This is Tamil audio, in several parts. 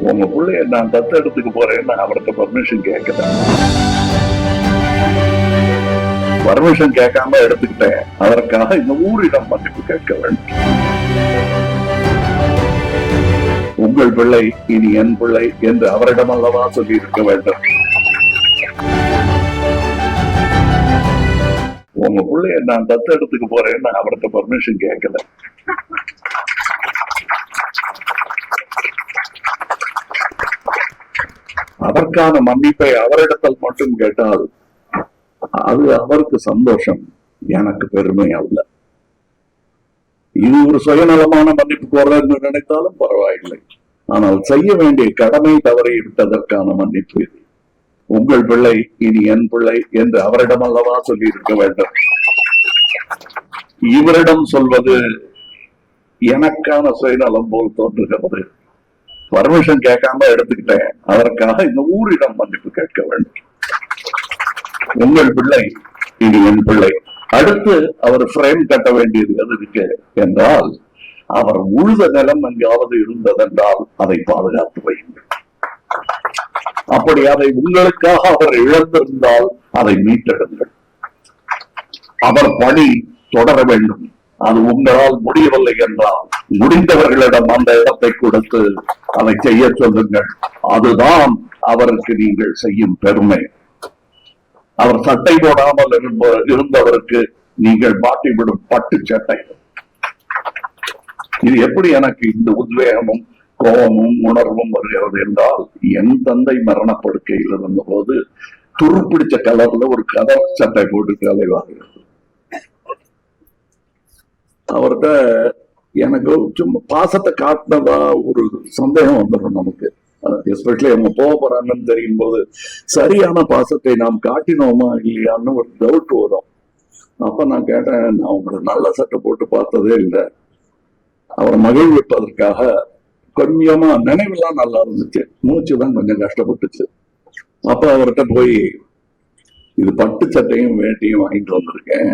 உங்க பிள்ளைய நான் தத்தெடுத்துக்க போறேன்னு அவர்கிட்ட பர்மிஷன் கேட்கிறேன். பர்மிஷன் கேட்காம எடுத்துக்கிட்டேன். அதற்காக இந்த ஊரிடம் மன்னிப்பு கேட்க வேண்டும். உங்கள் பிள்ளை இனி என் பிள்ளை என்று அவரிடம் அல்லவா சொல்லி இருக்க வேண்டும். உங்க பிள்ளைய நான் தத்தெடுத்துக்க போறேன்னு அவர்கிட்ட பர்மிஷன் கேட்கல. அதற்கான மன்னிப்பை அவரிடத்தில் மட்டும் கேட்டால் அது அவருக்கு சந்தோஷம், எனக்கு பெருமை அல்ல. இது ஒரு சுயநலமான மன்னிப்பு கோரன்னு நினைத்தாலும் பரவாயில்லை. ஆனால் செய்ய வேண்டிய கடமை தவறி விட்டதற்கான மன்னிப்பு இது. உங்கள் பிள்ளை இனி என் பிள்ளை என்று அவரிடம் அல்லவா சொல்லி இருக்க வேண்டும். இவரிடம் சொல்வது எனக்கான சுயநலம் போல் தோன்றுகிறது. பர்மிஷன் கேட்காம எடுத்துக்கிட்டேன். அதற்காக இந்த ஊரிடம் மன்னிப்பு கேட்க வேண்டும். உங்கள் பிள்ளை இனி என் பிள்ளை. அடுத்து அவர் ஃப்ரேம் கட்ட வேண்டியது எது இருக்கு என்றால், அவர் உழுத நிலம் எங்காவது இருந்ததென்றால் அதை பாதுகாத்து வையுங்கள். அப்படி அதை உங்களுக்காக அவர் இழந்திருந்தால் அதை மீட்டெடுங்கள். அவர் பணி தொடர வேண்டும். அது உங்களால் முடியவில்லை என்றால் முடிந்தவர்களிடம் அந்த இடத்தை கொடுத்து அதை செய்ய சொல்லுங்கள். அதுதான் அவருக்கு நீங்கள் செய்யும் பெருமை. அவர் சட்டை போடாமல் இருந்தவருக்கு நீங்கள் மாட்டிவிடும் பட்டு சட்டை. இது எப்படி எனக்கு இந்த உத்வேகமும் கோபமும் உணர்வும் வருகிறது என்றால், என் தந்தை மரணப்படுக்கையில் இருந்த போது துருப்பிடிச்ச கலர்ல ஒரு கதர் சட்டை போட்டு கலைவாகிறது. அவர்கிட்ட எனக்கு சும்மா பாசத்தை காட்டினதா ஒரு சந்தேகம் வந்துடும் நமக்கு. எஸ்பெஷலி அவங்க போக போறாங்கன்னு தெரியும் போது சரியான பாசத்தை நாம் காட்டினோமா இல்லையான்னு ஒரு டவுட் வரும். அப்ப நான் கேட்டேன், நான் உங்களுக்கு நல்ல சட்டை போட்டு பார்த்ததே இல்லை. அவரை மகிழ்விப்பதற்காக கொஞ்சமா நினைவெல்லாம் நல்லா இருந்துச்சு, மூச்சுதான் கொஞ்சம் கஷ்டப்பட்டுச்சு. அப்ப அவர்கிட்ட போய், இது பட்டு சட்டையும் வேட்டியும் வாங்கிட்டு வந்திருக்கேன்,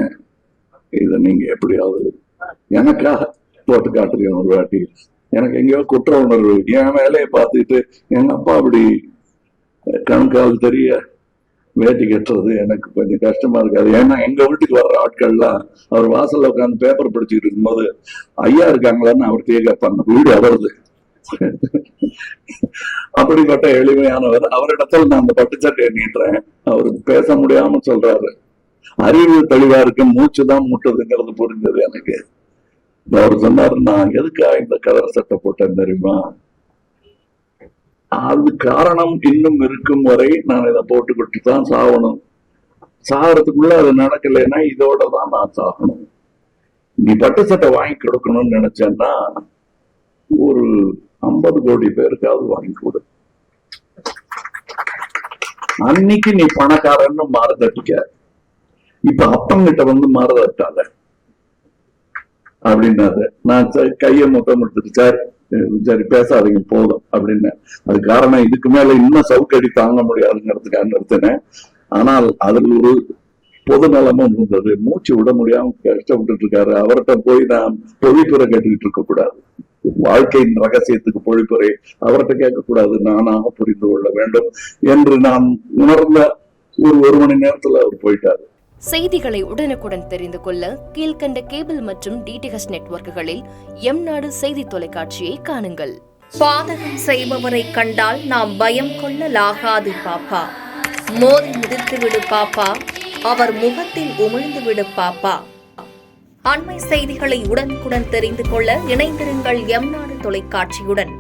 இதை நீங்க எப்படியாவது எனக்காக போட்டு காட்டுறீங்க ஒரு வாட்டி. எனக்கு எங்கேயோ குற்ற உணர்வு, என் வேலையை பார்த்துட்டு எங்க அப்பா அப்படி கணக்கால் தெரிய வேட்டி கட்டுறது எனக்கு கொஞ்சம் கஷ்டமா இருக்காது. ஏன்னா எங்க வீட்டுக்கு வர்ற ஆட்கள்லாம் அவர் வாசல்ல உட்காந்து பேப்பர் படிச்சுட்டு இருக்கும்போது ஐயா இருக்காங்களான்னு அவர் கேட்பாங்க, வீடு அவரது. அப்படிப்பட்ட எளிமையானவர். அவரிடத்தில் நான் அந்த பட்டுச்சட்டையை நீட்டுறேன். அவருக்கு பேச முடியாம சொல்றாரு, அறிவு தெளிவா இருக்கு, மூச்சுதான் முட்டுதுங்கிறது புரிஞ்சது எனக்கு. அவர் சொன்னாரு, நான் எதுக்கா இந்த கதர் சட்டை போட்டேன் தெரியுமா? அது காரணம் இன்னும் இருக்கும் வரை நான் இதை போட்டுக்கிட்டு தான் சாகணும். சாகிறதுக்குள்ள அது நடக்கலைன்னா இதோட தான் நான் சாகணும். நீ பட்டு சட்டை வாங்கி கொடுக்கணும்னு நினைச்சேன்னா ஒரு 50 கோடி பேருக்காவது வாங்கி கொடு. அன்னைக்கு நீ பணக்காரன்னு மாறுதட்டிக்க, இப்ப அப்பங்கிட்ட வந்து மாறுதட்டாத அப்படின்னாரு. நான் கையை மொத்தம் எடுத்துட்டு, சார் சரி பேசாதீங்க போதும் அப்படின்னு. அது காரணம், இதுக்கு மேல இன்னும் சவுக்கடி தாங்க முடியாதுங்கிறதுக்காக நிறுத்தினேன். ஆனால் அதில் ஒரு பொது நலமும் இருந்தது. மூச்சு விட முடியாம கஷ்டப்பட்டு இருக்காரு. அவர்கிட்ட போய் நான் பொழிப்புரை கேட்டுக்கிட்டு இருக்க கூடாது. வாழ்க்கையின் ரகசியத்துக்கு பொழிப்புரை அவர்கிட்ட கேட்கக்கூடாது, நானாக புரிந்து கொள்ள வேண்டும் என்று நான் உணர்ந்த ஒரு மணி நேரத்துல அவர் போயிட்டாரு. செய்திகளை உடனுக்குடன் தெரிந்து கொள்ள கீழ்கண்ட கேபிள் மற்றும் டிடிஹெச் நெட்வொர்க்குகளில் எம்நாடு செய்தி தொலைக்காட்சியை காணுங்கள். பாதகம் செய்பவரை கண்டால் நாம் பயம் கொள்ளலாகாது பாப்பா. மோதி மிதித்து விடு பாப்பா, அவர் முகத்தில் உமிழ்ந்து விடு பாப்பா. அண்மை செய்திகளை உடனுக்குடன் தெரிந்து கொள்ள இணைந்திருங்கள் எம்நாடு தொலைக்காட்சியுடன்.